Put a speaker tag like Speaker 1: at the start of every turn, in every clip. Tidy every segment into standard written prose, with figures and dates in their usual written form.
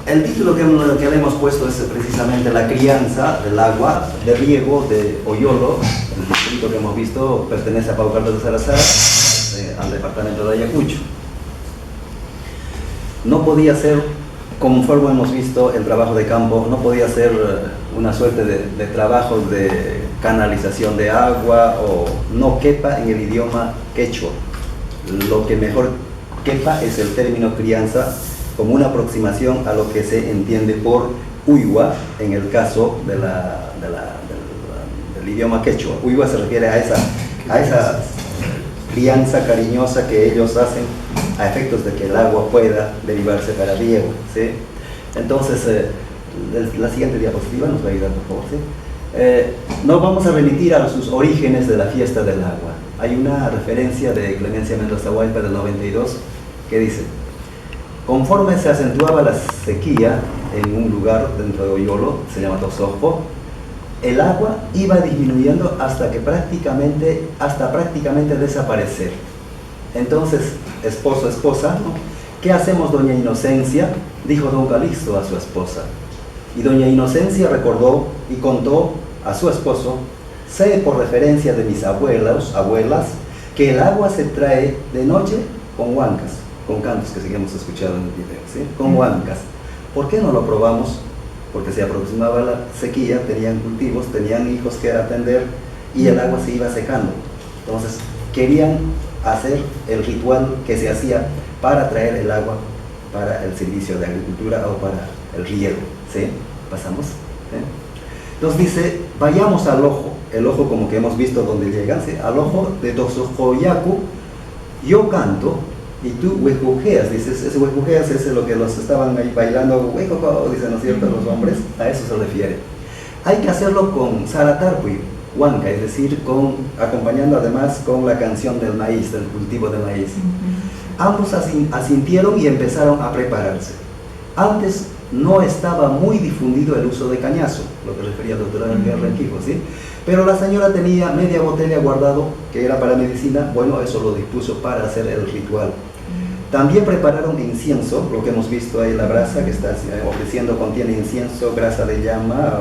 Speaker 1: El título que le hemos puesto es precisamente La crianza del agua de riego de Oyolo. El distrito que hemos visto pertenece a Paucardo de Salazar, al departamento de Ayacucho. No podía ser, conforme hemos visto, el trabajo de campo, no podía ser una suerte de trabajo de canalización de agua o no quepa en el idioma quechua. Lo que mejor quepa es el término crianza, como una aproximación a lo que se entiende por Uywa en el caso del idioma quechua. Uywa se refiere a esa crianza cariñosa que ellos hacen a efectos de que el agua pueda derivarse para riego, ¿sí? Entonces, la siguiente diapositiva nos va a ayudar, por favor, ¿sí? Nos vamos a remitir a sus orígenes de la fiesta del agua. Hay una referencia de Clemencia Mendoza Huaypa del 92 que dice: conforme se acentuaba la sequía en un lugar dentro de Oyolo, se llama Tosojo, el agua iba disminuyendo hasta prácticamente desaparecer. Entonces, esposo, esposa, ¿no? ¿Qué hacemos, doña Inocencia?, dijo don Calixto a su esposa. Y doña Inocencia recordó y contó a su esposo: sé por referencia de mis abuelas, que el agua se trae de noche con huancas, con cantos que seguimos escuchando en el video, ¿sí? Con huancas. ¿Por qué no lo probamos? Porque se aproximaba la sequía, tenían cultivos, tenían hijos que atender y el agua se iba secando. Entonces, querían hacer el ritual que se hacía para traer el agua para el servicio de agricultura o para el riego, ¿sí? Pasamos, ¿sí? Entonces dice: vayamos al ojo, el ojo como que hemos visto donde llegan, ¿sí? Al ojo de Tosojoyacu, yo canto y tú huejujeas. Dices, ese huejujeas es lo que los estaban ahí bailando, huejojo, dicen, ¿no es cierto?, los hombres, a eso se refiere. Hay que hacerlo con saratarpui, huanca, es decir, acompañando además con la canción del maíz, del cultivo de maíz. Ambos asintieron y empezaron a prepararse. Antes no estaba muy difundido el uso de cañazo, lo que refería el doctor Renquijo, ¿sí? Pero la señora tenía media botella guardado, que era para medicina. Bueno, eso lo dispuso para hacer el ritual. También prepararon incienso, lo que hemos visto ahí, la brasa que está ofreciendo contiene incienso, grasa de llama,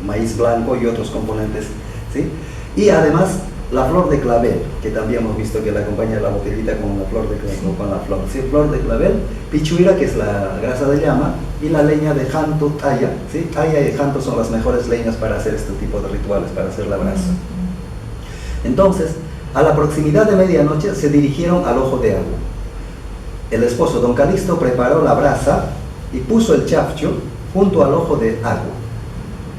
Speaker 1: maíz blanco y otros componentes, ¿sí? Y además la flor de clavel, que también hemos visto que la acompaña la botellita con la flor de clavel, con la flor, ¿sí? Flor de clavel, pichuira, que es la grasa de llama, y la leña de janto, talla, ¿sí? Talla y janto son las mejores leñas para hacer este tipo de rituales, para hacer la brasa. Entonces, a la proximidad de medianoche se dirigieron al ojo de agua. El esposo, don Calixto, preparó la brasa y puso el chafcho junto al ojo de agua.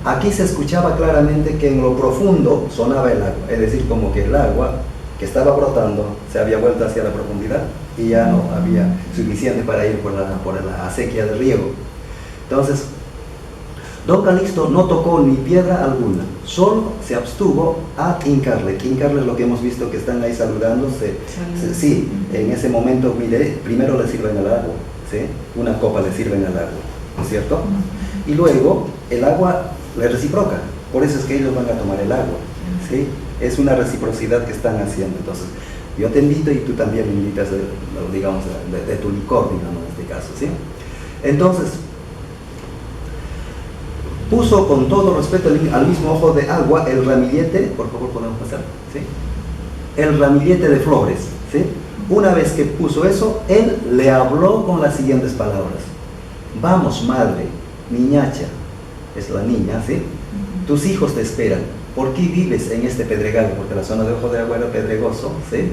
Speaker 1: Aquí se escuchaba claramente que en lo profundo sonaba el agua, es decir, como que el agua que estaba brotando se había vuelto hacia la profundidad y ya no había suficiente para ir por la acequia de riego. Entonces, don Calixto no tocó ni piedra alguna, solo se abstuvo a hincarle. Que hincarle es lo que hemos visto que están ahí saludándose. Sí, en ese momento, mire, primero le sirven el agua, ¿sí? Una copa le sirven al agua, ¿no es cierto? Y luego el agua le reciproca, por eso es que ellos van a tomar el agua, ¿sí? Es una reciprocidad que están haciendo. Entonces, yo te invito y tú también me invitas, digamos, de tu licor, digamos, en este caso, ¿sí? Entonces, puso con todo respeto al mismo ojo de agua el ramillete, por favor podemos pasar, ¿sí? El ramillete de flores, ¿sí? Una vez que puso eso, él le habló con las siguientes palabras: vamos, madre, niñacha, es la niña, ¿sí? Tus hijos te esperan. ¿Por qué vives en este pedregal? Porque la zona de ojo de agua era pedregoso, ¿sí?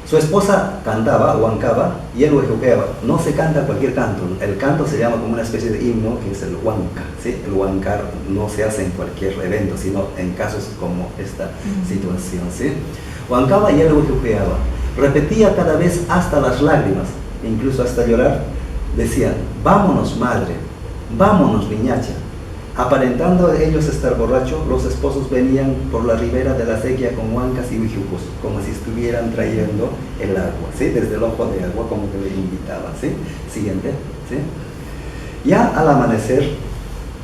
Speaker 1: Su esposa cantaba, huancaba, y él huejuqueaba. No se canta cualquier canto. El canto se llama como una especie de himno, que es el huanca, ¿sí? El huancar no se hace en cualquier evento, sino en casos como esta situación, ¿sí? Huancaba y él huejuqueaba. Repetía cada vez hasta las lágrimas, incluso hasta llorar. Decían: vámonos, madre, vámonos, niñacha. Aparentando ellos estar borrachos, los esposos venían por la ribera de la acequia con huancas y huijucos, como si estuvieran trayendo el agua, ¿sí? Desde el ojo de agua, como que le invitaban, ¿sí? Siguiente, ¿sí? Ya al amanecer,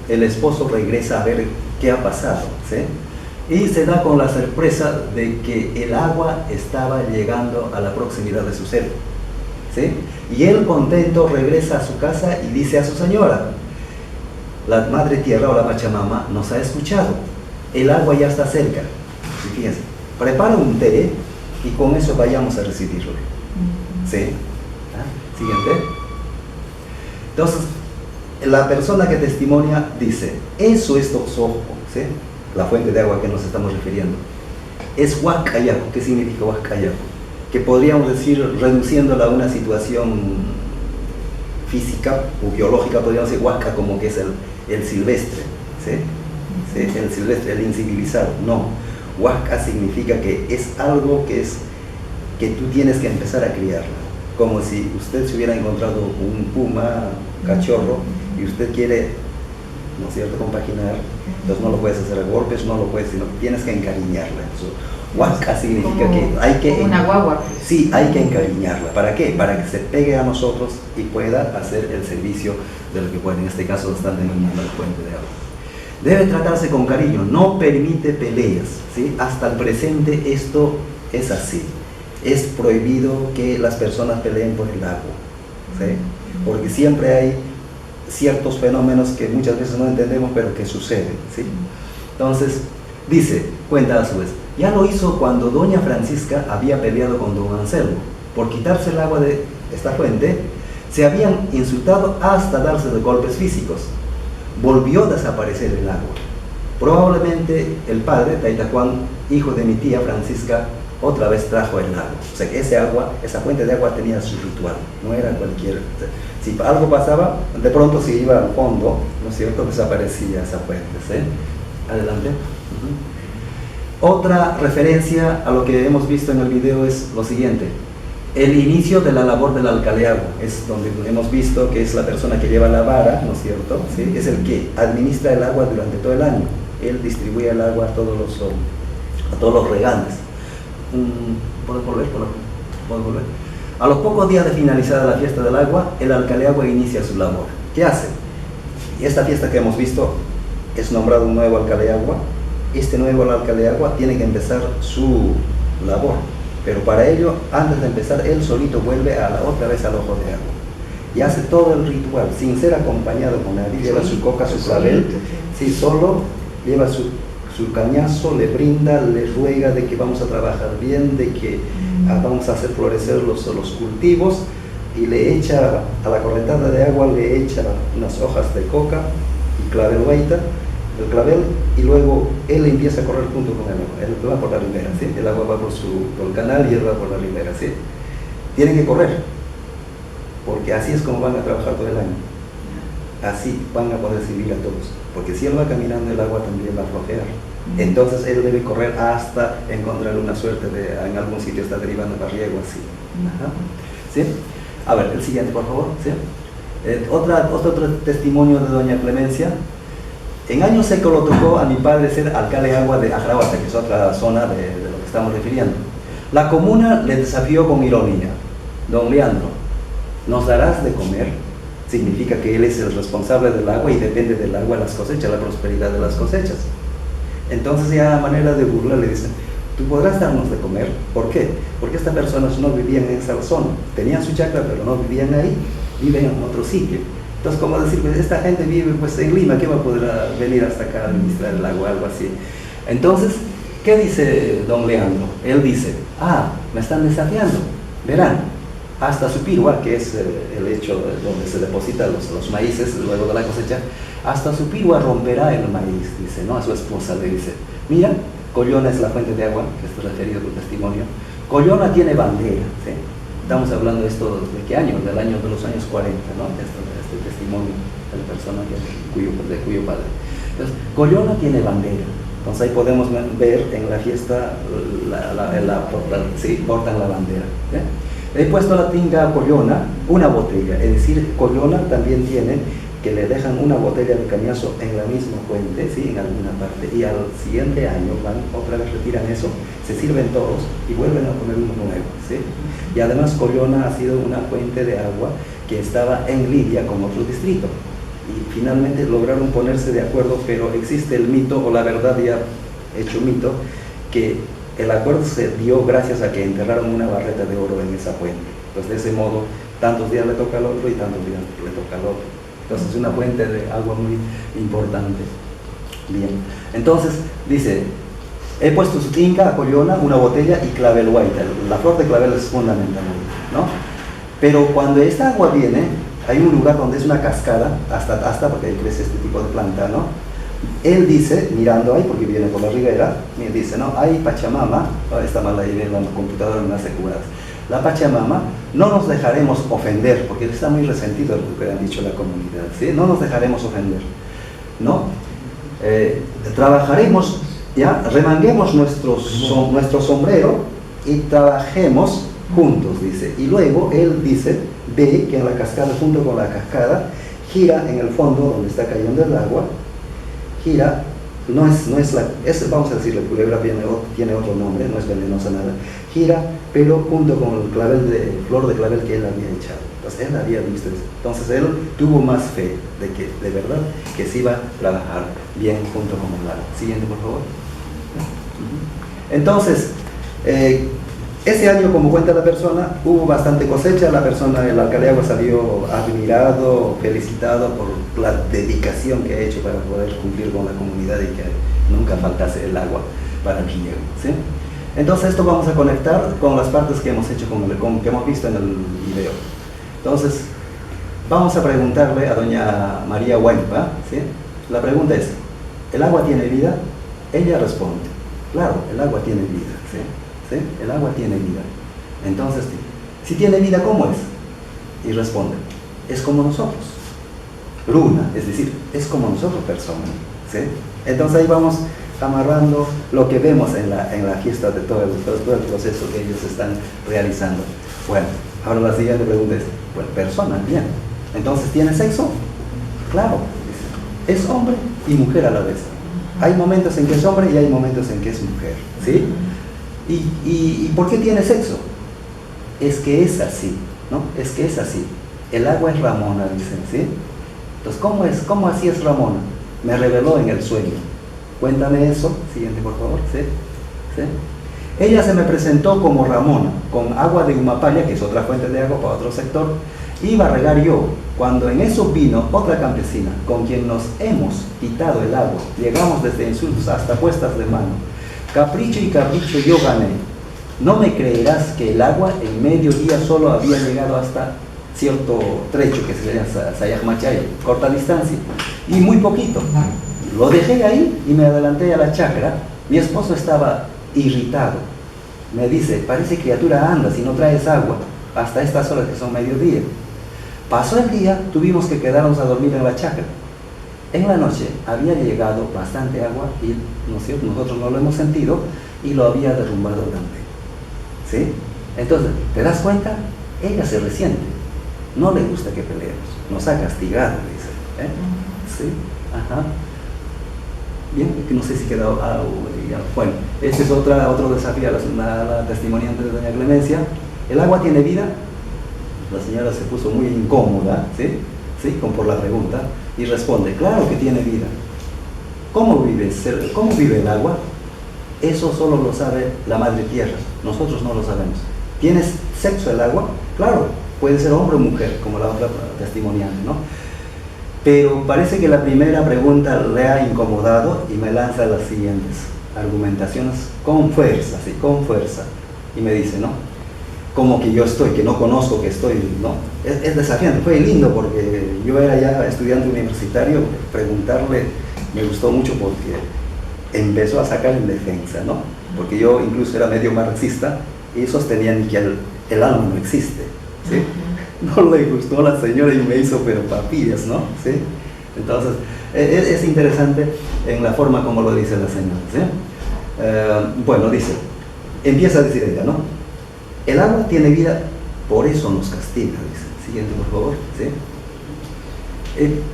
Speaker 1: el esposo regresa a ver qué ha pasado, ¿sí? Y se da con la sorpresa de que el agua estaba llegando a la proximidad de su celda, ¿sí? Y él, contento, regresa a su casa y dice a su señora: la Madre Tierra o la Pachamama nos ha escuchado, el agua ya está cerca. Y fíjense, prepara un té y con eso vayamos a recibirlo. ¿Sí? ¿Ah? Siguiente. Entonces, la persona que testimonia dice: eso es Toxojo, ¿sí? La fuente de agua que nos estamos refiriendo. Es Huascayaco. ¿Qué significa Huascayaco? Que podríamos decir, reduciéndola a una situación física o biológica, podríamos decir Huasca como que es el silvestre, ¿sí? ¿Sí? El silvestre, el incivilizado. No, Huasca significa que es algo que tú tienes que empezar a criarla, como si usted se hubiera encontrado un puma cachorro y usted quiere, ¿no es cierto?, compaginar. Entonces no lo puedes hacer a golpes, no lo puedes, sino tienes que encariñarla. Huasca significa que hay que...
Speaker 2: una guagua. Pues.
Speaker 1: Sí, hay que encariñarla. ¿Para qué? Para que se pegue a nosotros y pueda hacer el servicio de lo que puede. En este caso lo están denominando la fuente de agua. Debe tratarse con cariño, no permite peleas, ¿sí? Hasta el presente esto es así. Es prohibido que las personas peleen por el agua, ¿sí? Porque siempre hay ciertos fenómenos que muchas veces no entendemos, pero que suceden, ¿sí? Entonces, dice, cuenta a su vez: ya lo hizo cuando doña Francisca había peleado con don Anselmo. Por quitarse el agua de esta fuente, se habían insultado hasta darse de golpes físicos. Volvió a desaparecer el agua. Probablemente el padre, Taita Juan, hijo de mi tía Francisca, otra vez trajo el agua. O sea que esa fuente de agua tenía su ritual, no era cualquier... Si algo pasaba, de pronto se iba al fondo, ¿no es cierto?, desaparecía esa fuente, ¿sí? Adelante. Otra referencia a lo que hemos visto en el video es lo siguiente: el inicio de la labor del alcaleagua, es donde hemos visto que es la persona que lleva la vara, ¿no es cierto? ¿Sí? Es el que administra el agua durante todo el año. Él distribuye el agua a todos los regantes. ¿Puedo volver? A los pocos días de finalizada la fiesta del agua, el alcaleagua inicia su labor. ¿Qué hace? Y esta fiesta que hemos visto es nombrado un nuevo alcaleagua. Este nuevo alcaleagua tiene que empezar su labor, pero para ello, antes de empezar, él solito vuelve otra vez al ojo de agua y hace todo el ritual sin ser acompañado con nadie. Lleva su coca, su clavel, sí, solo lleva su cañazo, le brinda, le ruega de que vamos a trabajar bien, de que vamos a hacer florecer los cultivos, y le echa a la correntada de agua, le echa unas hojas de coca y clavel baita, el clavel, y luego él empieza a correr junto con el agua. Él va por la ribera, ¿sí? El agua va por el canal y él va por la ribera, ¿sí? Tienen que correr, porque así es como van a trabajar todo el año. Así van a poder servir a todos, porque si él va caminando, el agua también va a flojear. Entonces él debe correr hasta encontrar una suerte de, en algún sitio está derivando para riego, así. Ajá. ¿Sí? A ver, el siguiente, por favor. ¿Sí? Otro testimonio de doña Clemencia. En año seco lo tocó a mi padre ser alcalde de agua de Ajrahuaca, que es otra zona de lo que estamos refiriendo. La comuna le desafió con ironía: don Leandro, ¿nos darás de comer? Significa que él es el responsable del agua y depende del agua las cosechas, la prosperidad de las cosechas. Entonces, ya a manera de burla le dicen: ¿tú podrás darnos de comer? ¿Por qué? Porque estas personas no vivían en esa zona, tenían su chacra pero no vivían ahí, viven en otro sitio. Entonces, como decir, pues esta gente vive pues en Lima, ¿qué va a poder venir hasta acá a administrar el agua? Algo así. Entonces, ¿qué dice don Leandro? Él dice: me están desafiando, verán, hasta Supirua, que es el hecho donde se depositan los maíces luego de la cosecha, hasta Supirua romperá el maíz, dice, ¿no? A su esposa le dice: mira, Collona es la fuente de agua, que está referido a tu testimonio. Collona tiene bandera, ¿sí? Estamos hablando de esto, ¿de qué año? Del año de los años 40, ¿no? Este testimonio de la persona de cuyo padre. Entonces, Collona tiene bandera. Entonces ahí podemos ver en la fiesta, portan la bandera. ¿Sí? He puesto la tinga a Collona una botella, es decir, Collona también tiene que le dejan una botella de cañazo en la misma fuente, ¿sí? En alguna parte, y al siguiente año van, otra vez retiran eso, se sirven todos y vuelven a poner uno nuevo, ¿sí? Y además Collona ha sido una fuente de agua que estaba en lidia con otro distrito, y finalmente lograron ponerse de acuerdo, pero existe el mito, o la verdad ya hecho mito, que el acuerdo se dio gracias a que enterraron una barreta de oro en esa fuente. Entonces, de ese modo, tantos días le toca al otro y tantos días le toca al otro. Entonces, es una fuente de agua muy importante. Bien, entonces, dice: he puesto su tinca a Collona, una botella y clavel guaita. La flor de clavel es fundamental, ¿no? Pero cuando esta agua viene, hay un lugar donde es una cascada, hasta porque ahí crece este tipo de planta, ¿no? Él dice, mirando ahí, porque viene por la ribera, y dice, ¿no? Hay Pachamama, está mal ahí en la computadora, me hace curadas. La Pachamama, no nos dejaremos ofender, porque él está muy resentido de lo que han dicho la comunidad, ¿sí? No nos dejaremos ofender, ¿no? Trabajaremos, ya, remanguemos nuestro sombrero y trabajemos juntos, dice. Y luego él dice, ve que en la cascada, junto con la cascada, gira en el fondo donde está cayendo el agua, gira, vamos a decir, la culebra tiene otro nombre, no es venenosa nada, gira, pero junto con el flor de clavel que él había echado. Entonces él había visto eso. Entonces él tuvo más fe de que, de verdad, que se iba a trabajar bien junto con el agua. Siguiente, por favor. Entonces, ese año, como cuenta la persona, hubo bastante cosecha. El alcalde de agua salió admirado, felicitado por la dedicación que ha hecho para poder cumplir con la comunidad y que nunca faltase el agua para el riego, ¿sí? Entonces, esto vamos a conectar con las partes que hemos hecho, que hemos visto en el video. Entonces, vamos a preguntarle a doña María Huaypa, ¿sí? La pregunta es: ¿el agua tiene vida? Ella responde: claro, el agua tiene vida, ¿sí? ¿Sí? El agua tiene vida. Entonces, si tiene vida, ¿cómo es? Y responde: es como nosotros. Runa, es decir, es como nosotros personas, ¿sí? Entonces ahí vamos amarrando lo que vemos en la fiesta de todo el proceso que ellos están realizando. Bueno, ahora la siguiente pregunta es: bueno, persona, bien. Entonces, ¿tiene sexo? Claro, es hombre y mujer a la vez. Hay momentos en que es hombre y hay momentos en que es mujer, ¿sí? ¿Y por qué tiene sexo? Es que es así, ¿no? Es que es así. El agua es Ramona, dicen, ¿sí? Entonces, ¿cómo así es Ramona? Me reveló en el sueño. Cuéntame eso. Siguiente, por favor. ¿Sí? ¿Sí? Ella se me presentó como Ramona, con agua de Humapaya, que es otra fuente de agua para otro sector. Iba a regar yo, cuando en eso vino otra campesina, con quien nos hemos quitado el agua. Llegamos desde insultos hasta puestas de mano. Capricho y capricho yo gané. No me creerás que el agua en mediodía solo había llegado hasta cierto trecho que se llama Sayajmachay, corta distancia, y muy poquito. Lo dejé ahí y me adelanté a la chacra. Mi esposo estaba irritado. Me dice: parece criatura anda si no traes agua hasta estas horas que son mediodía. Pasó el día, tuvimos que quedarnos a dormir en la chacra. En la noche había llegado bastante agua y, ¿no es cierto?, nosotros no lo hemos sentido y lo había derrumbado también, ¿sí? Entonces, ¿te das cuenta? Ella se resiente. no le gusta que peleemos, nos ha castigado, dice. Sí, ajá. Bien, no sé si quedó bueno, este es otro desafío a la testimoniante de doña Clemencia. ¿El agua tiene vida? La señora se puso muy incómoda, ¿sí? ¿Sí? Por la pregunta, y responde, claro que tiene vida. ¿Cómo vive el agua? Eso solo lo sabe la madre tierra, nosotros no lo sabemos. ¿Tiene sexo el agua? Claro, puede ser hombre o mujer, como la otra testimoniante, ¿no? Pero parece que la primera pregunta le ha incomodado y me lanza las siguientes argumentaciones con fuerza, sí, con fuerza. Y me dice, ¿no? Como que yo estoy, que no conozco que estoy, ¿no? Es desafiante, fue lindo porque yo era ya estudiante universitario, preguntarle me gustó mucho porque empezó a sacar en defensa, ¿no? Porque yo incluso era medio marxista y sostenían que el alma no existe, ¿sí? No le gustó a la señora y me hizo pero papillas, ¿no? ¿Sí? Entonces, es interesante en la forma como lo dice la señora, ¿sí? Bueno, dice, empieza a decir ella, ¿no? El agua tiene vida, por eso nos castiga, dice. Siguiente, por favor, ¿sí?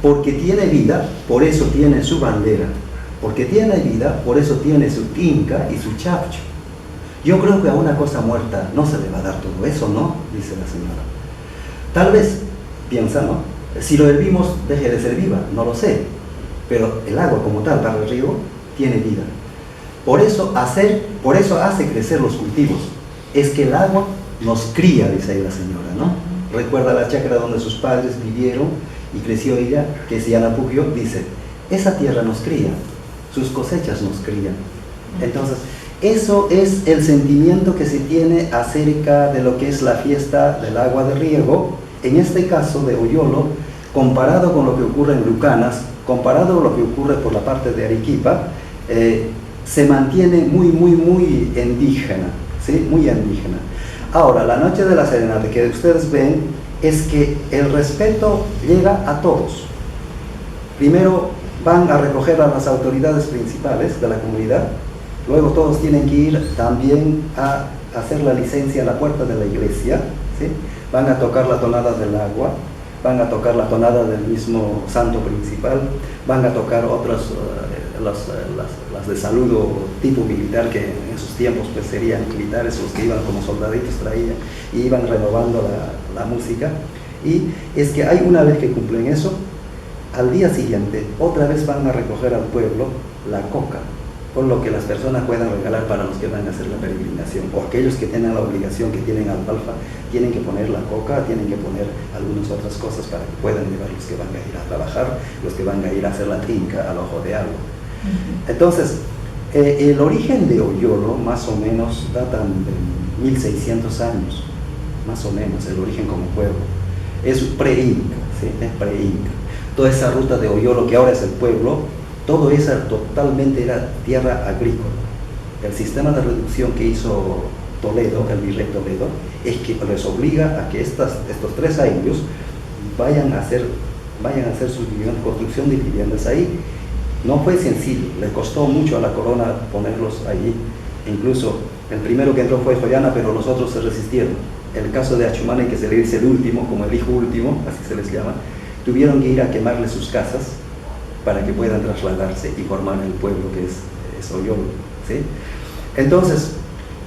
Speaker 1: Porque tiene vida, por eso tiene su bandera. Porque tiene vida, por eso tiene su tinca y su chapcho. Yo creo que a una cosa muerta no se le va a dar todo eso, ¿no? Dice la señora. Tal vez, piensa, ¿no? Si lo hervimos, deje de ser viva, no lo sé. Pero el agua como tal, para el río, tiene vida. Por eso hace crecer los cultivos. Es que el agua nos cría, dice ahí la señora, ¿no? Recuerda la chacra donde sus padres vivieron y creció ella, que es Yanapugio, dice, esa tierra nos cría, sus cosechas nos crían. Entonces, eso es el sentimiento que se tiene acerca de lo que es la fiesta del agua de riego, en este caso de Oyolo, comparado con lo que ocurre en Lucanas, comparado con lo que ocurre por la parte de Arequipa, se mantiene muy indígena, ¿sí? Muy indígena. Ahora, la noche de la serenata que ustedes ven es que el respeto llega a todos. Primero van a recoger a las autoridades principales de la comunidad, luego todos tienen que ir también a hacer la licencia a la puerta de la iglesia, ¿sí? Van a tocar la tonada del agua, van a tocar la tonada del mismo santo principal, van a tocar otras, las de saludo tipo militar, que en esos tiempos pues serían militares, los que iban como soldaditos traían, y iban renovando la música. Y es que hay una vez que cumplen eso, al día siguiente otra vez van a recoger al pueblo la coca, por lo que las personas puedan regalar para los que van a hacer la peregrinación, o aquellos que tengan la obligación, que tienen alfalfa, tienen que poner la coca, tienen que poner algunas otras cosas para que puedan llevar los que van a ir a trabajar, los que van a ir a hacer la trinca al ojo de agua. Entonces, el origen de Oyolo más o menos datan de 1600 años, más o menos, el origen como pueblo. Es pre-inca, ¿sí? Es pre-inca. Toda esa ruta de Oyolo, que ahora es el pueblo, todo eso totalmente era tierra agrícola. El sistema de reducción que hizo Toledo, el virrey Toledo, es que les obliga a que estos 3 años vayan a hacer sus viviendas, construcción de viviendas ahí. No fue sencillo, le costó mucho a la corona ponerlos allí. Incluso el primero que entró fue Joyana, pero los otros se resistieron. El caso de Achumane, que se le dice el último, como el hijo último, así se les llama, tuvieron que ir a quemarle sus casas para que puedan trasladarse y formar el pueblo que es Oyolo, ¿sí? Entonces,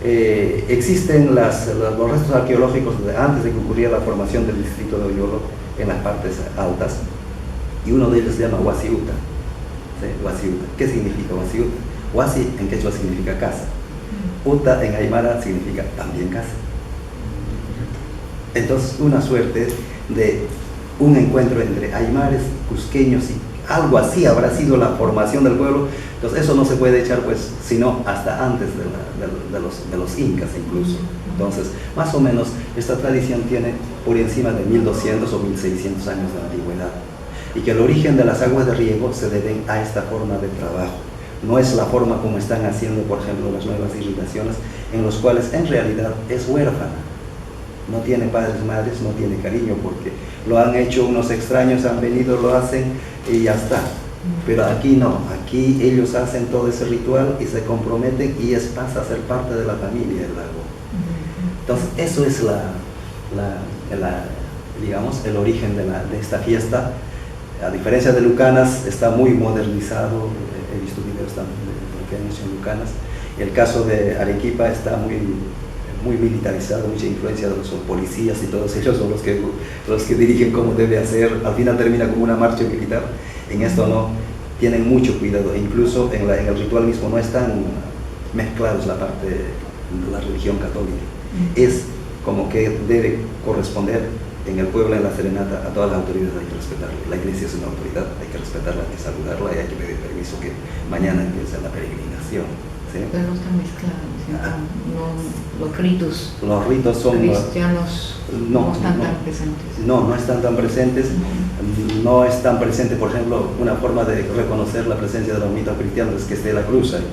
Speaker 1: existen los restos arqueológicos de antes de que ocurriera la formación del distrito de Oyolo en las partes altas, y uno de ellos se llama Huasiuta, ¿sí? Huasiuta. ¿Qué significa Huasiuta? Huasi en quechua significa casa, Uta en aymara significa también casa. Entonces, una suerte de un encuentro entre aymares, cusqueños y algo así habrá sido la formación del pueblo. Entonces eso no se puede echar pues sino hasta antes de los incas incluso. Entonces más o menos esta tradición tiene por encima de 1200 o 1600 años de antigüedad, y que el origen de las aguas de riego se deben a esta forma de trabajo. No es la forma como están haciendo por ejemplo las nuevas irrigaciones, en los cuales en realidad es huérfana, no tiene padres, madres, no tiene cariño, porque lo han hecho unos extraños, han venido, lo hacen y ya está. Pero aquí no, aquí ellos hacen todo ese ritual y se comprometen y pasa a ser parte de la familia el lago. Entonces eso es digamos, el origen de esta fiesta. A diferencia de Lucanas, está muy modernizado, he visto videos también de lo que han hecho en Lucanas. El caso de Arequipa está muy militarizado, mucha influencia de los policías y todos ellos son los que dirigen cómo debe hacer. Al final termina como una marcha militar. En esto no, tienen mucho cuidado, e incluso en el ritual mismo no están mezclados la parte de la religión católica. Es como que debe corresponder en el pueblo, en la serenata, a todas las autoridades hay que respetarla. La iglesia es una autoridad, hay que respetarla, hay que saludarla y hay que pedir permiso que mañana empiece la peregrinación. ¿Sí?
Speaker 2: Pero no están mezclados, no, los ritos
Speaker 1: son
Speaker 2: cristianos no están tan presentes.
Speaker 1: No están tan presentes. No están presentes, por ejemplo, una forma de reconocer la presencia de los mitos cristianos es que esté la cruz ahí.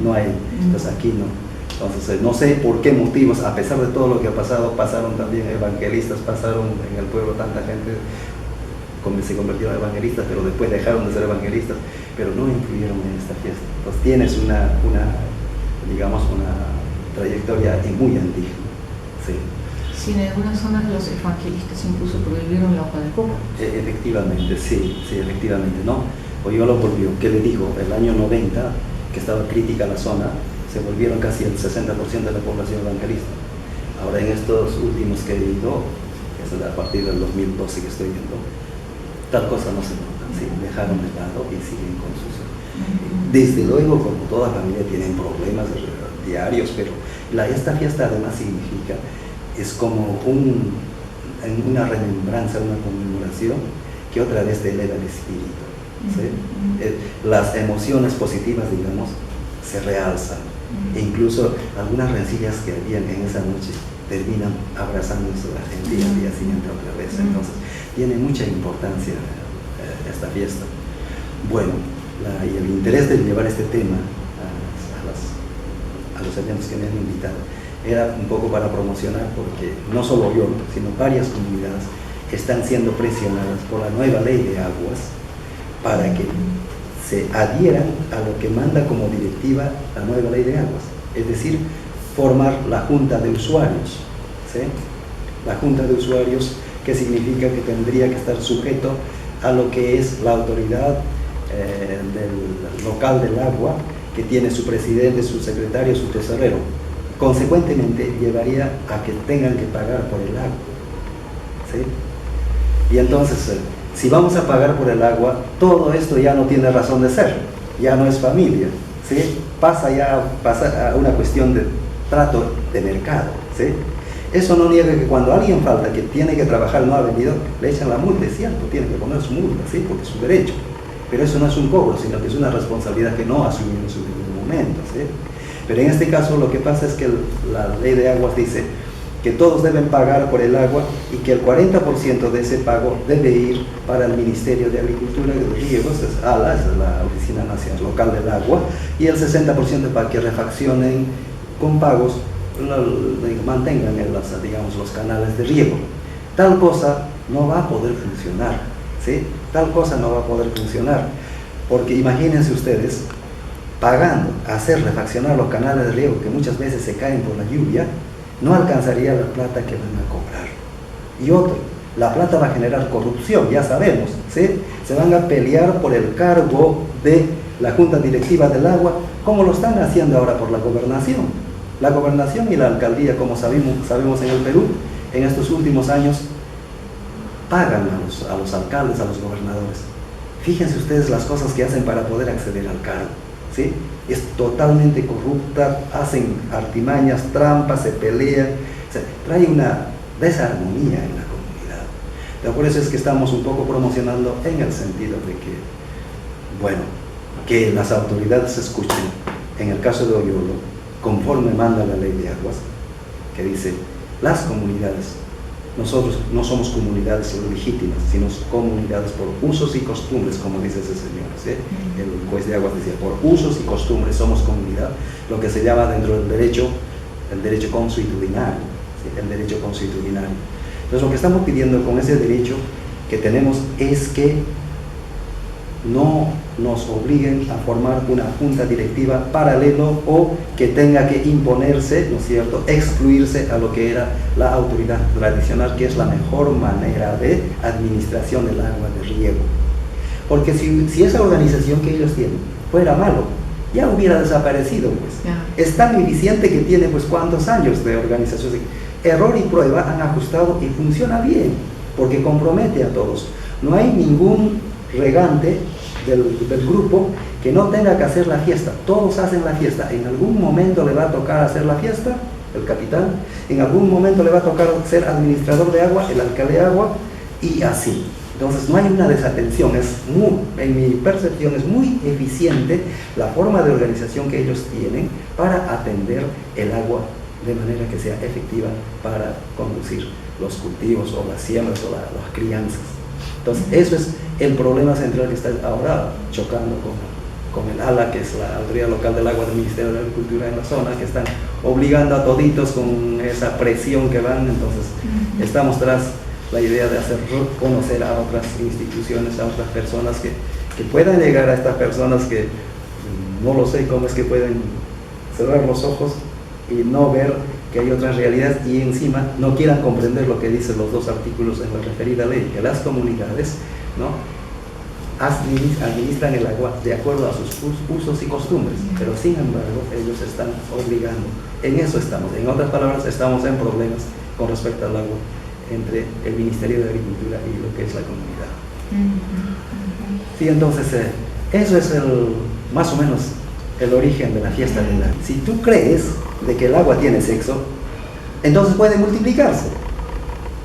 Speaker 1: No hay, entonces aquí no. Entonces, no sé por qué motivos, a pesar de todo lo que ha pasado, pasaron también evangelistas, pasaron en el pueblo tanta gente, se convirtieron en evangelistas, pero después dejaron de ser evangelistas, pero no influyeron en esta fiesta. Entonces tienes una trayectoria muy antigua. Sí.
Speaker 2: Sí, en algunas zonas los evangelistas incluso prohibieron la hoja de coca.
Speaker 1: Efectivamente, sí, efectivamente, ¿no? Oyolo volvió, ¿qué le dijo? El año 90, que estaba crítica la zona, se volvieron casi el 60% de la población evangelista. Ahora en estos últimos que he ido, es a partir del 2012 que estoy viendo, tal cosa no se nota, ¿sí? Dejaron de lado y siguen con sus... Desde luego, como toda familia, tienen problemas diarios, pero esta fiesta además significa, es como una remembranza, una conmemoración que otra vez te eleva el espíritu, ¿sí? Las emociones positivas, digamos, se realzan, e incluso algunas rencillas que habían en esa noche terminan abrazándose el día siguiente otra vez. Entonces tiene mucha importancia esta fiesta. Bueno, y el interés de llevar este tema a los eventos que me han invitado era un poco para promocionar, porque no solo yo, sino varias comunidades están siendo presionadas por la nueva ley de aguas para que se adhieran a lo que manda como directiva la nueva ley de aguas, es decir, formar la junta de usuarios, ¿sí? La junta de usuarios, que significa que tendría que estar sujeto a lo que es la autoridad del local del agua, que tiene su presidente, su secretario, su tesorero. Consecuentemente llevaría a que tengan que pagar por el agua, ¿sí? Y entonces, si vamos a pagar por el agua, todo esto ya no tiene razón de ser, ya no es familia, ¿sí? Pasa a una cuestión de trato de mercado, ¿sí? Eso no niega que cuando alguien falta, que tiene que trabajar, no ha venido, le echan la multa, es cierto, tiene que poner su multa, ¿sí? Porque es su derecho, pero eso no es un cobro, sino que es una responsabilidad que no asumió en su debido momento, ¿sí? Pero en este caso lo que pasa es que la ley de aguas dice que todos deben pagar por el agua y que el 40% de ese pago debe ir para el Ministerio de Agricultura y de Riegos, es ALA, es la Oficina Nacional Local del Agua, y el 60% para que refaccionen con pagos, mantengan los canales de riego. Tal cosa no va a poder funcionar, ¿sí? Tal cosa no va a poder funcionar, porque imagínense ustedes, pagando a hacer refaccionar los canales de riego que muchas veces se caen por la lluvia, no alcanzaría la plata que van a cobrar. Y otro, la plata va a generar corrupción, ya sabemos, ¿sí? Se van a pelear por el cargo de la Junta Directiva del Agua, como lo están haciendo ahora por la gobernación. La gobernación y la alcaldía, como sabemos en el Perú, en estos últimos años, pagan a los alcaldes, a los gobernadores. Fíjense ustedes las cosas que hacen para poder acceder al cargo, ¿sí? Es totalmente corrupta, hacen artimañas, trampas, se pelean, trae una desarmonía en la comunidad. Pero por eso es que estamos un poco promocionando en el sentido de que, bueno, que las autoridades escuchen, en el caso de Oyolo, conforme manda la ley de aguas, que dice, las comunidades, nosotros no somos comunidades legítimas, sino comunidades por usos y costumbres, como dice ese señor, ¿sí? El juez de aguas decía, por usos y costumbres somos comunidad, lo que se llama dentro del derecho, el derecho consuetudinario, ¿sí? El derecho consuetudinario. Entonces lo que estamos pidiendo con ese derecho que tenemos es que no nos obliguen a formar una junta directiva paralelo o que tenga que imponerse, ¿no es cierto?, excluirse a lo que era la autoridad tradicional, que es la mejor manera de administración del agua de riego. Porque si esa organización que ellos tienen fuera malo, ya hubiera desaparecido, pues. Es tan eficiente que tiene, pues, cuántos años de organización. Error y prueba han ajustado y funciona bien, porque compromete a todos. No hay ningún regante del grupo que no tenga que hacer la fiesta. Todos hacen la fiesta. En algún momento le va a tocar hacer la fiesta, el capitán. En algún momento le va a tocar ser administrador de agua, el alcalde de agua, y así. Entonces no hay una desatención. En mi percepción es muy eficiente la forma de organización que ellos tienen para atender el agua de manera que sea efectiva para conducir los cultivos o las siembras o las crianzas. Entonces, eso es el problema central que está ahora chocando con el ALA, que es la Autoridad Local del Agua del Ministerio de Agricultura en la zona, que están obligando a toditos con esa presión que van. Entonces, estamos tras la idea de hacer conocer a otras instituciones, a otras personas que puedan llegar a estas personas que no lo sé cómo es que pueden cerrar los ojos y no ver que hay otras realidades y encima no quieran comprender lo que dicen los dos artículos en la referida ley, que las comunidades, ¿no?, administran el agua de acuerdo a sus usos y costumbres, pero sin embargo ellos están obligando. En eso estamos, en otras palabras, estamos en problemas con respecto al agua entre el Ministerio de Agricultura y lo que es la comunidad. Sí, entonces eso es más o menos el origen de la fiesta del agua. Si tú crees de que el agua tiene sexo, entonces puede multiplicarse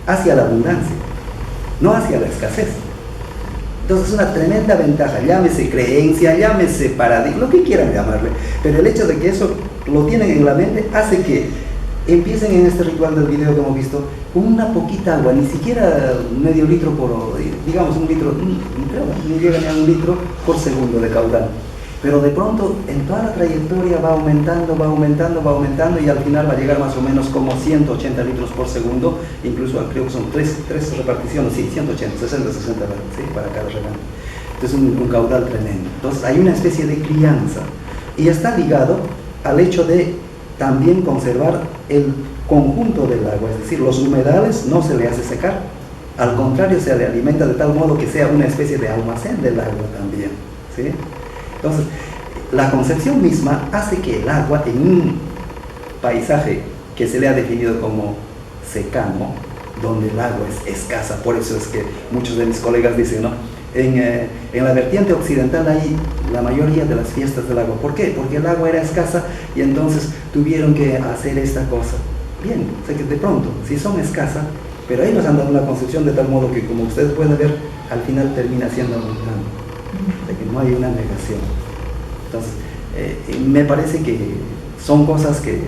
Speaker 1: hacia la abundancia, no hacia la escasez. Entonces es una tremenda ventaja, llámese creencia, llámese paradigma, lo que quieran llamarle, pero el hecho de que eso lo tienen en la mente hace que empiecen en este ritual del video que hemos visto con una poquita agua, ni siquiera medio litro digamos un litro, ni llega ni a un litro por segundo de caudal. Pero de pronto en toda la trayectoria va aumentando y al final va a llegar más o menos como 180 litros por segundo, incluso creo que son tres reparticiones, sí, 180, 60, 60, ¿sí?, para cada regante. Entonces un caudal tremendo. Entonces hay una especie de crianza y está ligado al hecho de también conservar el conjunto del agua, es decir, los humedales no se le hace secar, al contrario se le alimenta de tal modo que sea una especie de almacén del agua también, ¿sí? Entonces, la concepción misma hace que el agua en un paisaje que se le ha definido como secano, donde el agua es escasa, por eso es que muchos de mis colegas dicen, ¿no?, en la vertiente occidental hay la mayoría de las fiestas del agua. ¿Por qué? Porque el agua era escasa y entonces tuvieron que hacer esta cosa. Bien, o sea que de pronto, si son escasas, pero ellos han dado una concepción de tal modo que, como ustedes pueden ver, al final termina siendo abundante. O sea que no hay una negación. Entonces, me parece que son cosas que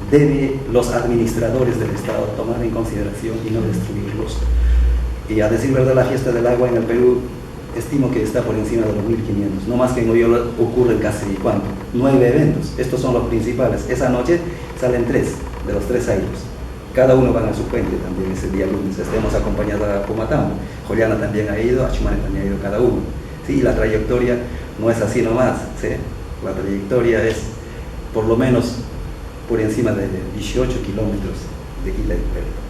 Speaker 1: deben los administradores del Estado tomar en consideración y no destruirlos. Y a decir verdad, la fiesta del agua en el Perú estimo que está por encima de los 1500, no más que en Loyola ocurren casi, ¿cuánto?, 9 eventos. Estos son los principales. Esa noche salen 3 de los 3 airos. Cada uno van a su fuente también ese día lunes. Hemos acompañado a Pumatambo, Jollana también ha ido, a Chumane también ha ido cada uno. Sí, la trayectoria no es así nomás, ¿sí? La trayectoria es por lo menos por encima de 18 kilómetros de ida y vuelta.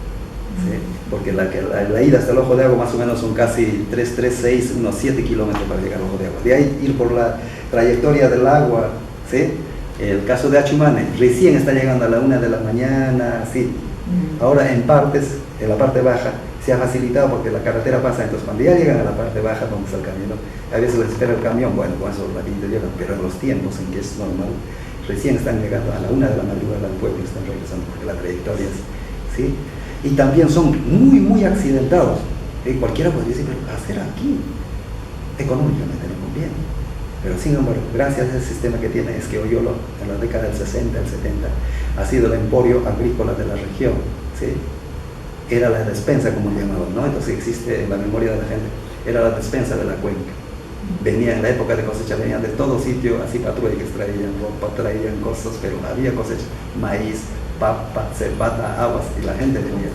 Speaker 1: ¿Sí? Porque la ida hasta el Ojo de Agua más o menos son casi 6, unos 7 kilómetros para llegar al Ojo de Agua. De ahí ir por la trayectoria del agua, ¿sí? El caso de Achumane, recién está llegando a la 1 de la mañana, ¿sí? Ahora en la parte baja, se ha facilitado porque la carretera pasa, entonces cuando ya llegan a la parte baja donde está el camino, a veces les espera el camión, bueno, con eso la vida llegan, pero en los tiempos en que es normal, recién están llegando a la 1 de la madrugada al pueblo y están regresando porque la trayectoria es, ¿sí? Y también son muy, muy accidentados. Cualquiera podría decir, pero hacer aquí, económicamente no conviene. Pero sin embargo, gracias a ese sistema que tiene, es que Loyola, en la década del 60, el 70, ha sido el emporio agrícola de la región, ¿sí? Era la despensa, como llamaban, ¿no? Entonces existe en la memoria de la gente, era la despensa de la cuenca. Venía en la época de cosecha, venían de todo sitio, así patrullas, traían ropa, traían cosas, pero había cosecha, maíz, papa, cebada, habas, y la gente venía.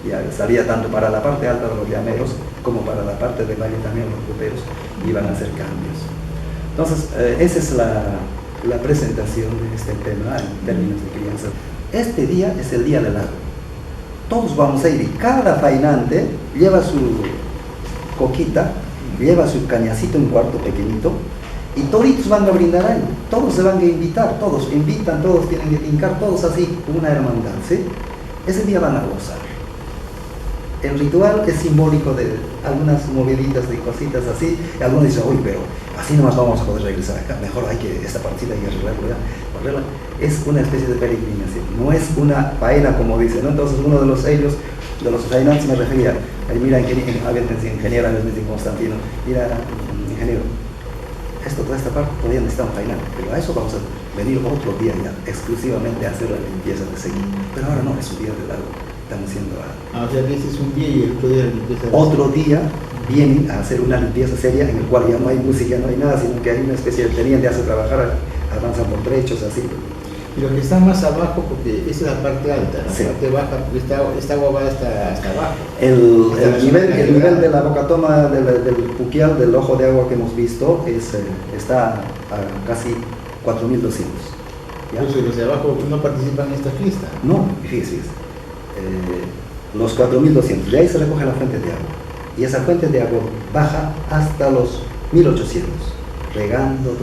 Speaker 1: Ya salía tanto para la parte alta de los llaneros como para la parte del valle también los puteros iban a hacer cambios. Entonces, esa es la presentación de este tema en términos de crianza. Este día es el día del agua. Todos vamos a ir y cada fainante lleva su coquita, lleva su cañacito, un cuarto pequeñito, y toditos van a brindar ahí, todos se van a invitar, todos invitan, todos tienen que tincar, todos así, una hermandad, ¿sí? Ese día van a gozar. El ritual es simbólico de algunas moviditas de cositas así, y algunos dicen, uy, pero así nomás vamos a poder regresar acá, mejor hay que, esta partida hay que arreglarla. Es una especie de peregrinación, no es una faena como dicen, ¿no? Entonces uno de los fainantes me refería, mira, ingeniero, a veces Constantino, mira, ingeniero, toda esta parte todavía necesitamos fainar, pero a eso vamos a venir otro día ya, exclusivamente a hacer la limpieza de seguir. Pero ahora no, es un día de largo, estamos haciendo
Speaker 3: o sea que ese es un día y el otro día la limpieza.
Speaker 1: Otro día vienen a hacer una limpieza seria en el cual ya no hay música, no hay nada, sino que hay una especie de tenían de hacer trabajar, avanzan por trechos, así.
Speaker 3: Y los que están más abajo, porque esa es la parte alta, ¿no?
Speaker 1: Sí.
Speaker 3: La parte baja, porque esta agua va hasta abajo.
Speaker 1: El nivel de la bocatoma del Puquial, del ojo de agua que hemos visto, está a casi 4.200.
Speaker 3: Incluso los de abajo no participan en esta fiesta.
Speaker 1: No, fíjese, los 4.200, de ahí se recoge la fuente de agua. Y esa fuente de agua baja hasta los 1.800, regando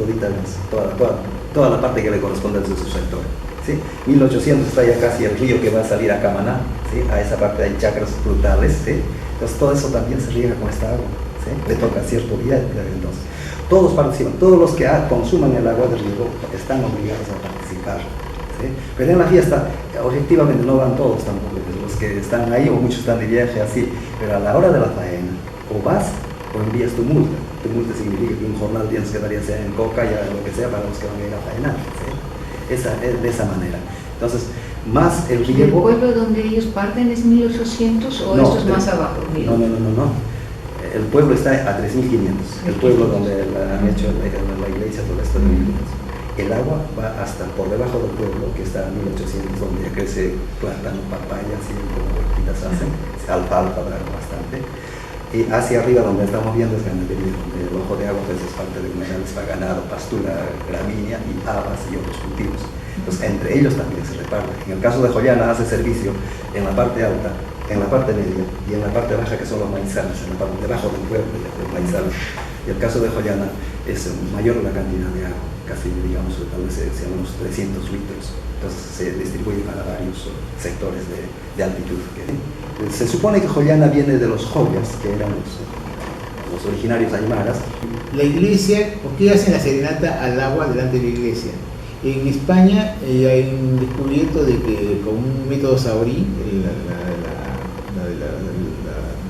Speaker 1: toda la parte que le corresponde a su sector. ¿Sí? 1.800 está ya casi el río que va a salir a Camaná, ¿sí? A esa parte hay chacras frutales, ¿sí? Entonces todo eso también se riega con esta agua, ¿sí? Le toca cierto día, entonces todos participan, todos los que consuman el agua del río están obligados a participar, ¿sí? Pero en la fiesta, objetivamente no van todos tampoco, los que están ahí o muchos están de viaje así, pero a la hora de la faena, o vas o envías tu multa. Tu multa significa que un jornal tienes que dar ya sea en coca, ya lo que sea, para los que van a ir a faenar, ¿sí? De esa manera. Entonces, más el riego...
Speaker 2: ¿El pueblo donde ellos parten es 1.800 o esto es más abajo?
Speaker 1: No. El pueblo está a 3.500. El pueblo donde han hecho la iglesia, todo esto de 1.500. El agua va hasta por debajo del pueblo, que está a 1.800, donde ya crece plátano, papaya, así como huertitas hacen, alfalfa, bastante. Y hacia arriba donde estamos viendo es ganadería, donde el ojo de agua pues, es parte de humedales para ganado, pastura, gramínea y habas y otros cultivos. Entonces entre ellos también se reparte. En el caso de Joyana hace servicio en la parte alta, en la parte media y en la parte baja que son los maizales, en la parte debajo del pueblo de maizales. Y el caso de Joyana es mayor la cantidad de agua, casi digamos tal vez sean unos 300 litros. Entonces se distribuye para varios sectores de altitud. Se supone que Joyana viene de los joyas, que eran los originarios aymaras.
Speaker 3: La iglesia, ¿por qué hacen la serenata al agua delante de la iglesia? En España hay un descubrimiento de que con un método saurí,